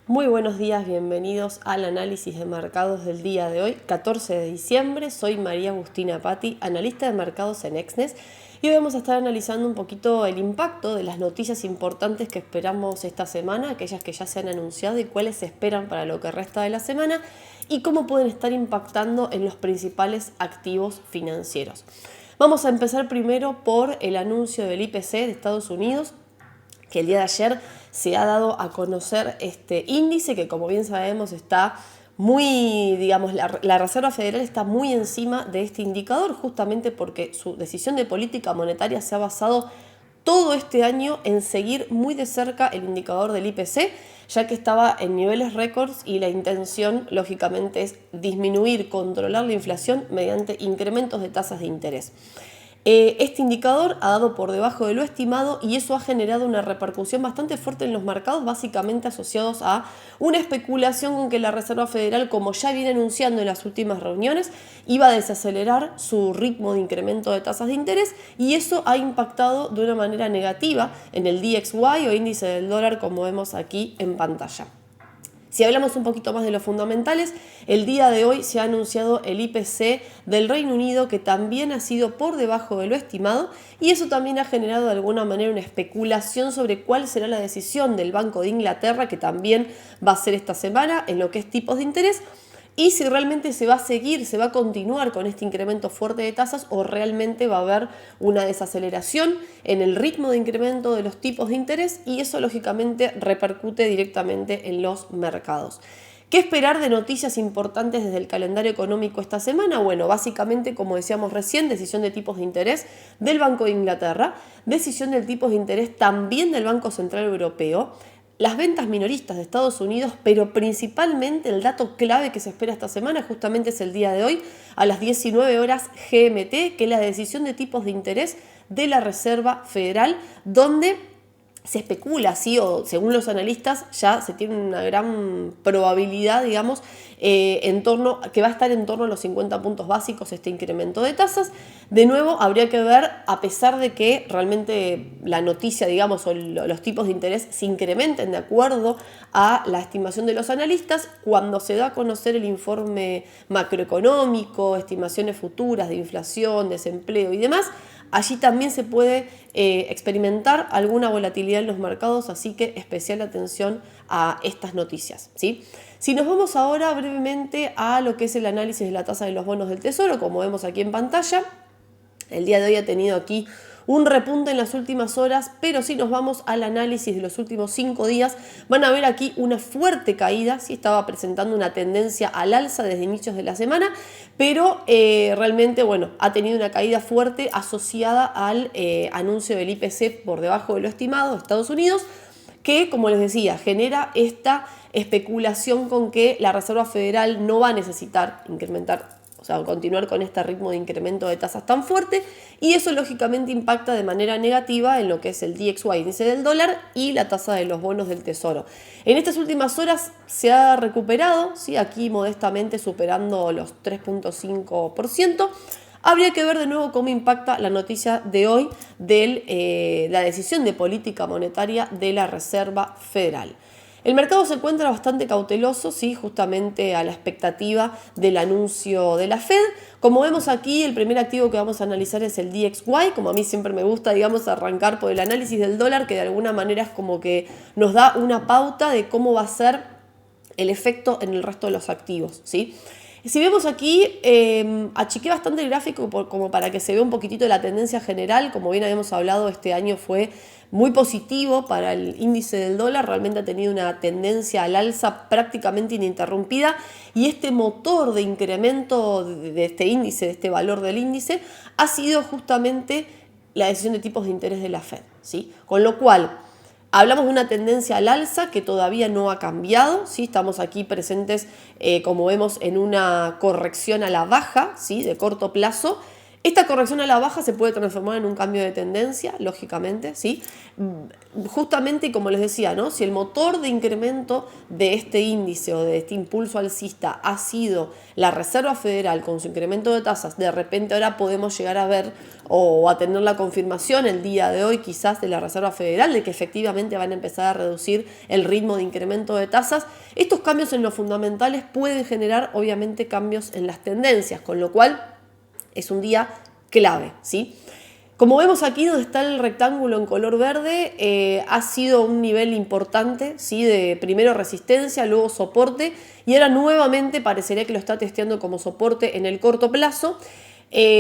Muy buenos días, bienvenidos al análisis de mercados del día de hoy, 14 de diciembre. Soy María Agustina Patti, analista de mercados en Exnes, y hoy vamos a estar analizando un poquito el impacto de las noticias importantes que esperamos esta semana, aquellas que ya se han anunciado y cuáles se esperan para lo que resta de la semana y cómo pueden estar impactando en los principales activos financieros. Vamos a empezar primero por el anuncio del IPC de Estados Unidos, que el día de ayer se ha dado a conocer este índice que, como bien sabemos, está muy, digamos, la Reserva Federal está muy encima de este indicador, justamente porque su decisión de política monetaria se ha basado todo este año en seguir muy de cerca el indicador del IPC, ya que estaba en niveles récords y la intención, lógicamente, es disminuir, controlar la inflación mediante incrementos de tasas de interés. Este indicador ha dado por debajo de lo estimado y eso ha generado una repercusión bastante fuerte en los mercados, básicamente asociados a una especulación con que la Reserva Federal, como ya viene anunciando en las últimas reuniones, iba a desacelerar su ritmo de incremento de tasas de interés, y eso ha impactado de una manera negativa en el DXY o índice del dólar, como vemos aquí en pantalla. Si hablamos un poquito más de los fundamentales, el día de hoy se ha anunciado el IPC del Reino Unido, que también ha sido por debajo de lo estimado, y eso también ha generado de alguna manera una especulación sobre cuál será la decisión del Banco de Inglaterra, que también va a ser esta semana en lo que es tipos de interés, y si realmente se va a seguir, se va a continuar con este incremento fuerte de tasas o realmente va a haber una desaceleración en el ritmo de incremento de los tipos de interés, y eso lógicamente repercute directamente en los mercados. ¿Qué esperar de noticias importantes desde el calendario económico esta semana? Bueno, básicamente, como decíamos recién, decisión de tipos de interés del Banco de Inglaterra, decisión de tipos de interés también del Banco Central Europeo, las ventas minoristas de Estados Unidos, pero principalmente el dato clave que se espera esta semana justamente es el día de hoy a las 19 horas GMT, que es la decisión de tipos de interés de la Reserva Federal, donde se especula, sí, o según los analistas ya se tiene una gran probabilidad, digamos, que va a estar en torno a los 50 puntos básicos este incremento de tasas. De nuevo, habría que ver, a pesar de que realmente la noticia, digamos, o los tipos de interés se incrementen de acuerdo a la estimación de los analistas, cuando se da a conocer el informe macroeconómico, estimaciones futuras de inflación, desempleo y demás, allí también se puede experimentar alguna volatilidad en los mercados, así que especial atención a estas noticias, ¿sí? Si nos vamos ahora brevemente a lo que es el análisis de la tasa de los bonos del Tesoro, como vemos aquí en pantalla, el día de hoy ha tenido aquí un repunte en las últimas horas, pero si nos vamos al análisis de los últimos 5 días, van a ver aquí una fuerte caída. Sí, estaba presentando una tendencia al alza desde inicios de la semana, pero realmente, bueno, ha tenido una caída fuerte asociada al anuncio del IPC por debajo de lo estimado de Estados Unidos, que, como les decía, genera esta especulación con que la Reserva Federal no va a necesitar incrementar, o sea, continuar con este ritmo de incremento de tasas tan fuerte, y eso lógicamente impacta de manera negativa en lo que es el DXY, índice del dólar, y la tasa de los bonos del Tesoro. En estas últimas horas se ha recuperado, ¿sí? Aquí modestamente superando los 3.5%. Habría que ver de nuevo cómo impacta la noticia de hoy de la decisión de política monetaria de la Reserva Federal. El mercado se encuentra bastante cauteloso, ¿sí? Justamente a la expectativa del anuncio de la Fed. Como vemos aquí, el primer activo que vamos a analizar es el DXY. Como a mí siempre me gusta, digamos, arrancar por el análisis del dólar, que de alguna manera es como que nos da una pauta de cómo va a ser el efecto en el resto de los activos, ¿sí? Si vemos aquí, achiqué bastante el gráfico como para que se vea un poquitito de la tendencia general. Como bien habíamos hablado, este año fue muy positivo para el índice del dólar, realmente ha tenido una tendencia al alza prácticamente ininterrumpida, y este motor de incremento de este índice, de este valor del índice, ha sido justamente la decisión de tipos de interés de la Fed, ¿sí? Con lo cual, hablamos de una tendencia al alza que todavía no ha cambiado, ¿sí? Estamos aquí presentes, como vemos, en una corrección a la baja, ¿sí? De corto plazo. Esta corrección a la baja se puede transformar en un cambio de tendencia, lógicamente, ¿sí? Justamente, como les decía, ¿no? Si el motor de incremento de este índice o de este impulso alcista ha sido la Reserva Federal con su incremento de tasas, de repente ahora podemos llegar a ver o a tener la confirmación el día de hoy quizás de la Reserva Federal de que efectivamente van a empezar a reducir el ritmo de incremento de tasas. Estos cambios en los fundamentales pueden generar obviamente cambios en las tendencias, con lo cual es un día clave, ¿sí? Como vemos aquí donde está el rectángulo en color verde, ha sido un nivel importante, ¿sí? De primero resistencia, luego soporte, y ahora nuevamente parecería que lo está testeando como soporte en el corto plazo.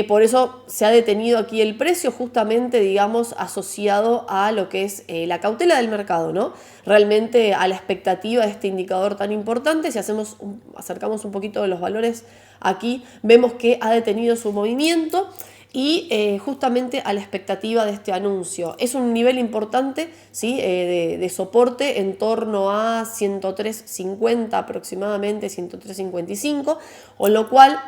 Por eso se ha detenido aquí el precio, justamente, digamos, asociado a lo que es la cautela del mercado, ¿no? Realmente a la expectativa de este indicador tan importante. Si acercamos un poquito de los valores aquí, vemos que ha detenido su movimiento y justamente a la expectativa de este anuncio. Es un nivel importante, ¿sí? De soporte en torno a 103.50 aproximadamente, 103.55, con lo cual,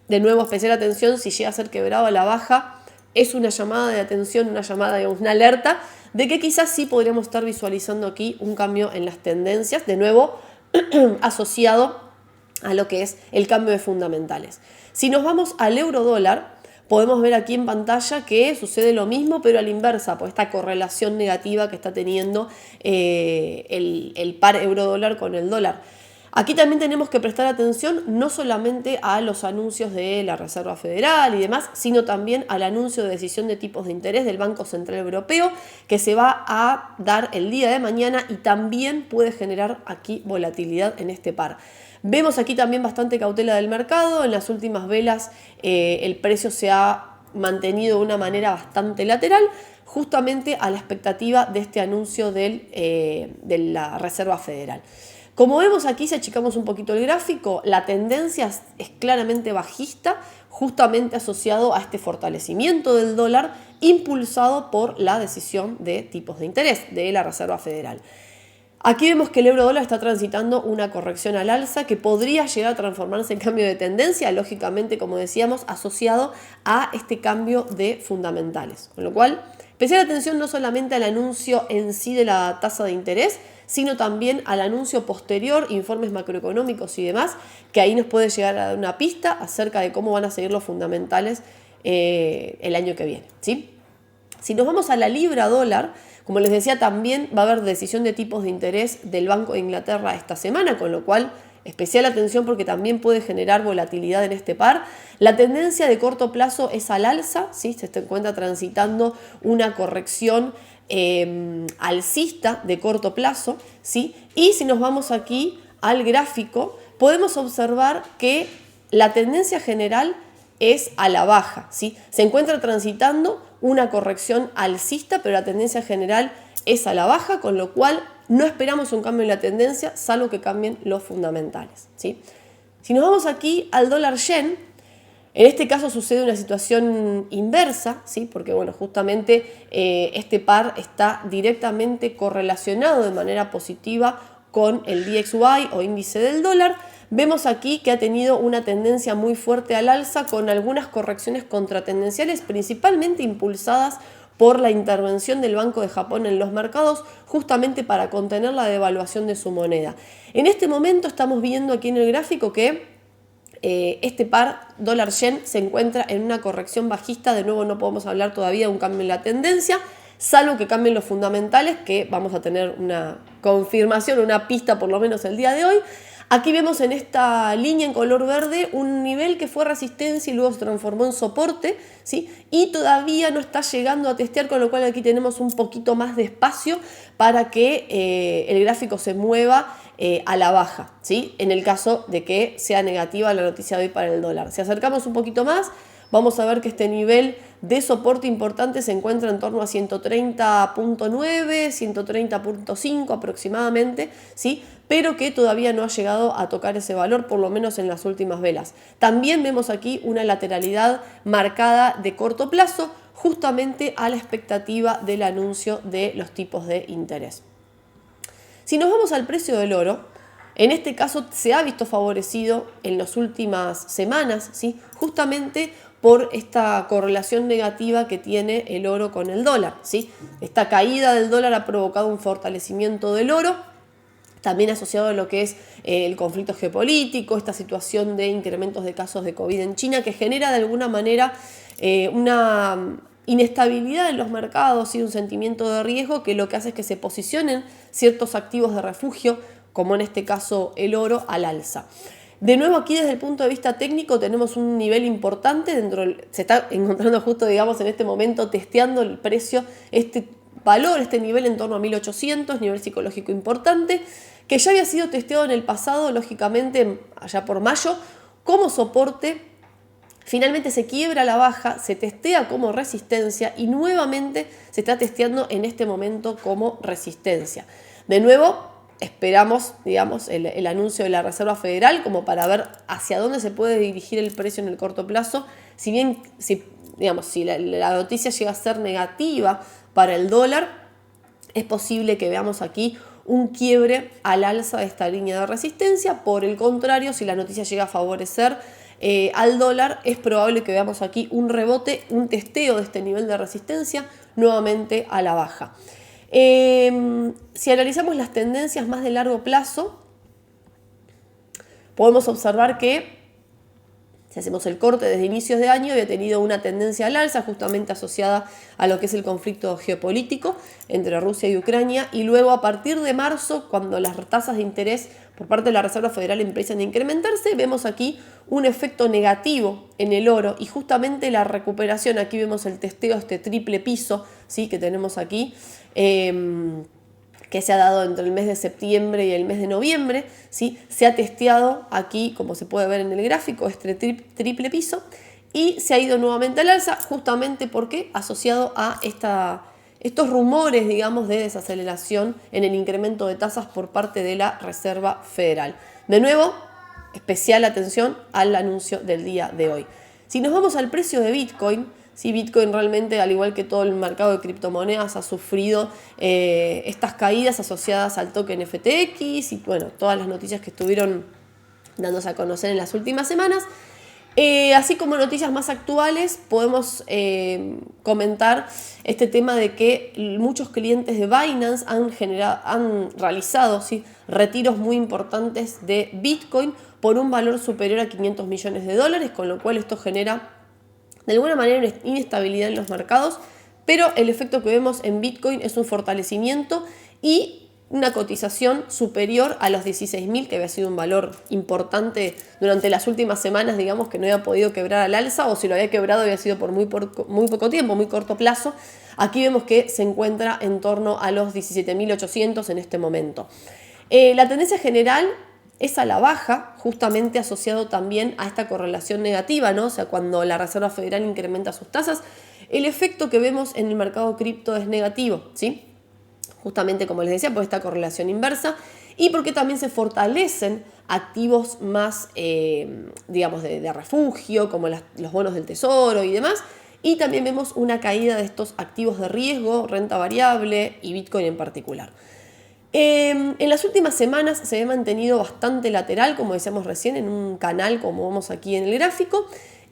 de nuevo, especial atención si llega a ser quebrado a la baja. Es una llamada de atención, una llamada, digamos, una alerta de que quizás sí podríamos estar visualizando aquí un cambio en las tendencias, de nuevo asociado a lo que es el cambio de fundamentales. Si nos vamos al euro dólar, podemos ver aquí en pantalla que sucede lo mismo, pero a la inversa, por esta correlación negativa que está teniendo el par euro-dólar con el dólar. Aquí también tenemos que prestar atención no solamente a los anuncios de la Reserva Federal y demás, sino también al anuncio de decisión de tipos de interés del Banco Central Europeo, que se va a dar el día de mañana y también puede generar aquí volatilidad en este par. Vemos aquí también bastante cautela del mercado. En las últimas velas el precio se ha mantenido de una manera bastante lateral, justamente a la expectativa de este anuncio de la Reserva Federal. Como vemos aquí, si achicamos un poquito el gráfico, la tendencia es claramente bajista, justamente asociado a este fortalecimiento del dólar impulsado por la decisión de tipos de interés de la Reserva Federal. Aquí vemos que el euro dólar está transitando una corrección al alza que podría llegar a transformarse en cambio de tendencia, lógicamente, como decíamos, asociado a este cambio de fundamentales. Con lo cual, especial atención no solamente al anuncio en sí de la tasa de interés, sino también al anuncio posterior, informes macroeconómicos y demás, que ahí nos puede llegar a dar una pista acerca de cómo van a seguir los fundamentales el año que viene, ¿sí? Si nos vamos a la libra dólar, como les decía, también va a haber decisión de tipos de interés del Banco de Inglaterra esta semana, con lo cual especial atención porque también puede generar volatilidad en este par. La tendencia de corto plazo es al alza, ¿sí? Se encuentra transitando una corrección alcista de corto plazo, ¿sí? Y si nos vamos aquí al gráfico, podemos observar que la tendencia general es a la baja, ¿sí? Se encuentra transitando una corrección alcista, pero la tendencia general es a la baja, con lo cual no esperamos un cambio en la tendencia, salvo que cambien los fundamentales, ¿sí? Si nos vamos aquí al dólar yen, en este caso sucede una situación inversa, ¿sí? Porque bueno, justamente este par está directamente correlacionado de manera positiva con el DXY o índice del dólar. Vemos aquí que ha tenido una tendencia muy fuerte al alza con algunas correcciones contratendenciales, principalmente impulsadas por la intervención del Banco de Japón en los mercados, justamente para contener la devaluación de su moneda. En este momento estamos viendo aquí en el gráfico que este par dólar-yen se encuentra en una corrección bajista. De nuevo, no podemos hablar todavía de un cambio en la tendencia, salvo que cambien los fundamentales, que vamos a tener una confirmación, una pista por lo menos el día de hoy. Aquí vemos en esta línea en color verde un nivel que fue resistencia y luego se transformó en soporte, ¿sí? Y todavía no está llegando a testear, con lo cual aquí tenemos un poquito más de espacio para que el gráfico se mueva a la baja, ¿sí? En el caso de que sea negativa la noticia de hoy para el dólar. Si acercamos un poquito más, vamos a ver que este nivel de soporte importante se encuentra en torno a 130.9, 130.5 aproximadamente, ¿sí? Pero que todavía no ha llegado a tocar ese valor, por lo menos en las últimas velas. También vemos aquí una lateralidad marcada de corto plazo, justamente a la expectativa del anuncio de los tipos de interés. Si nos vamos al precio del oro, en este caso se ha visto favorecido en las últimas semanas, ¿sí? Justamente por esta correlación negativa que tiene el oro con el dólar, ¿sí? Esta caída del dólar ha provocado un fortalecimiento del oro, también asociado a lo que es el conflicto geopolítico, esta situación de incrementos de casos de COVID en China, que genera de alguna manera una inestabilidad en los mercados y un sentimiento de riesgo que lo que hace es que se posicionen ciertos activos de refugio, como en este caso el oro, al alza. De nuevo, aquí desde el punto de vista técnico tenemos un nivel importante, se está encontrando justo, digamos, en este momento testeando el precio, este valor, este nivel en torno a 1800, nivel psicológico importante, que ya había sido testeado en el pasado, lógicamente allá por mayo, como soporte. Finalmente se quiebra a la baja, se testea como resistencia y nuevamente se está testeando en este momento como resistencia. De nuevo, esperamos, digamos, el anuncio de la Reserva Federal como para ver hacia dónde se puede dirigir el precio en el corto plazo. Si bien, si la noticia llega a ser negativa para el dólar, es posible que veamos aquí un quiebre al alza de esta línea de resistencia. Por el contrario, si la noticia llega a favorecer al dólar, es probable que veamos aquí un rebote, un testeo de este nivel de resistencia nuevamente a la baja. Si analizamos las tendencias más de largo plazo, podemos observar que, si hacemos el corte desde inicios de año, había tenido una tendencia al alza justamente asociada a lo que es el conflicto geopolítico entre Rusia y Ucrania, y luego a partir de marzo, cuando las tasas de interés por parte de la Reserva Federal empiezan a incrementarse, vemos aquí un efecto negativo en el oro y justamente la recuperación. Aquí vemos el testeo, este triple piso, ¿sí?, que tenemos aquí, que se ha dado entre el mes de septiembre y el mes de noviembre, ¿sí? Se ha testeado aquí, como se puede ver en el gráfico, este triple piso, y se ha ido nuevamente al alza, justamente porque asociado a estos rumores, digamos, de desaceleración en el incremento de tasas por parte de la Reserva Federal. De nuevo, especial atención al anuncio del día de hoy. Si nos vamos al precio de Bitcoin, sí, Bitcoin realmente, al igual que todo el mercado de criptomonedas, ha sufrido estas caídas asociadas al token FTX y bueno, todas las noticias que estuvieron dándose a conocer en las últimas semanas. Así como noticias más actuales, podemos comentar este tema de que muchos clientes de Binance han realizado, ¿sí?, retiros muy importantes de Bitcoin por un valor superior a $500 millones, con lo cual esto genera de alguna manera una inestabilidad en los mercados, pero el efecto que vemos en Bitcoin es un fortalecimiento y una cotización superior a los 16.000, que había sido un valor importante durante las últimas semanas, digamos, que no había podido quebrar al alza, o si lo había quebrado había sido por muy poco tiempo, muy corto plazo. Aquí vemos que se encuentra en torno a los 17.800 en este momento. La tendencia general es a la baja, justamente asociado también a esta correlación negativa, ¿no? O sea, cuando la Reserva Federal incrementa sus tasas, el efecto que vemos en el mercado cripto es negativo, ¿sí? Justamente, como les decía, por esta correlación inversa y porque también se fortalecen activos más, digamos, de refugio, como los bonos del tesoro y demás. Y también vemos una caída de estos activos de riesgo, renta variable y Bitcoin en particular. En las últimas semanas se ha mantenido bastante lateral, como decíamos recién, en un canal como vemos aquí en el gráfico,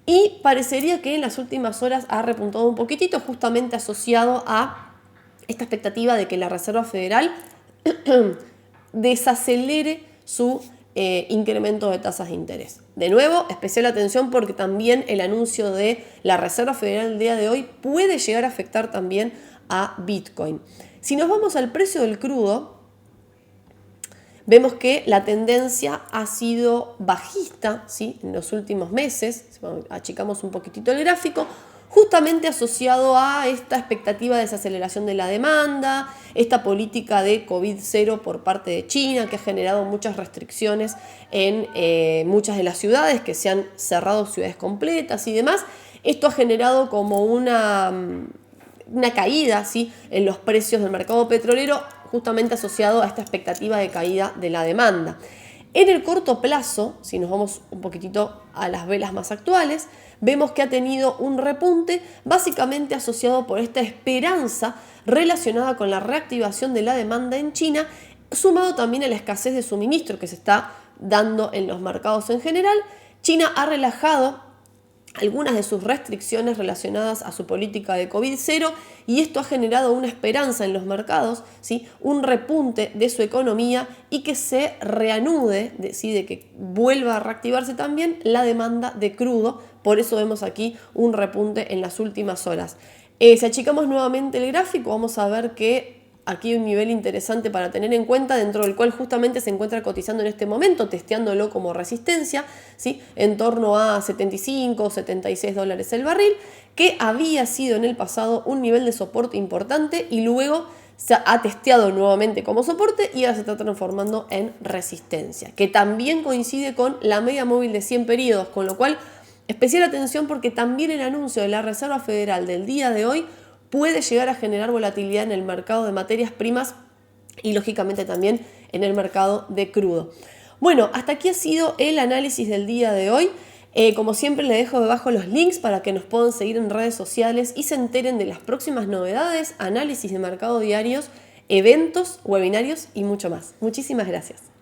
y parecería que en las últimas horas ha repuntado un poquitito, justamente asociado a esta expectativa de que la Reserva Federal desacelere su incremento de tasas de interés. De nuevo, especial atención porque también el anuncio de la Reserva Federal el día de hoy puede llegar a afectar también a Bitcoin. Si nos vamos al precio del crudo, vemos que la tendencia ha sido bajista, ¿sí?, en los últimos meses. Achicamos un poquitito el gráfico, justamente asociado a esta expectativa de desaceleración de la demanda, esta política de COVID-0 por parte de China, que ha generado muchas restricciones en muchas de las ciudades, que se han cerrado ciudades completas y demás. Esto ha generado como una caída, ¿sí?, en los precios del mercado petrolero, justamente asociado a esta expectativa de caída de la demanda. En el corto plazo, si nos vamos un poquitito a las velas más actuales, vemos que ha tenido un repunte básicamente asociado por esta esperanza relacionada con la reactivación de la demanda en China, sumado también a la escasez de suministro que se está dando en los mercados en general. China ha relajado algunas de sus restricciones relacionadas a su política de COVID-0 y esto ha generado una esperanza en los mercados, ¿sí? Un repunte de su economía y que se reanude, de que vuelva a reactivarse también la demanda de crudo. Por eso vemos aquí un repunte en las últimas horas. Si achicamos nuevamente el gráfico, vamos a ver que aquí hay un nivel interesante para tener en cuenta, dentro del cual justamente se encuentra cotizando en este momento, testeándolo como resistencia, ¿sí? En torno a 75 o 76 dólares el barril, que había sido en el pasado un nivel de soporte importante y luego se ha testeado nuevamente como soporte y ahora se está transformando en resistencia, que también coincide con la media móvil de 100 periodos, con lo cual especial atención porque también el anuncio de la Reserva Federal del día de hoy puede llegar a generar volatilidad en el mercado de materias primas y lógicamente también en el mercado de crudo. Bueno, hasta aquí ha sido el análisis del día de hoy. Como siempre les dejo debajo los links para que nos puedan seguir en redes sociales y se enteren de las próximas novedades, análisis de mercado diarios, eventos, webinarios y mucho más. Muchísimas gracias.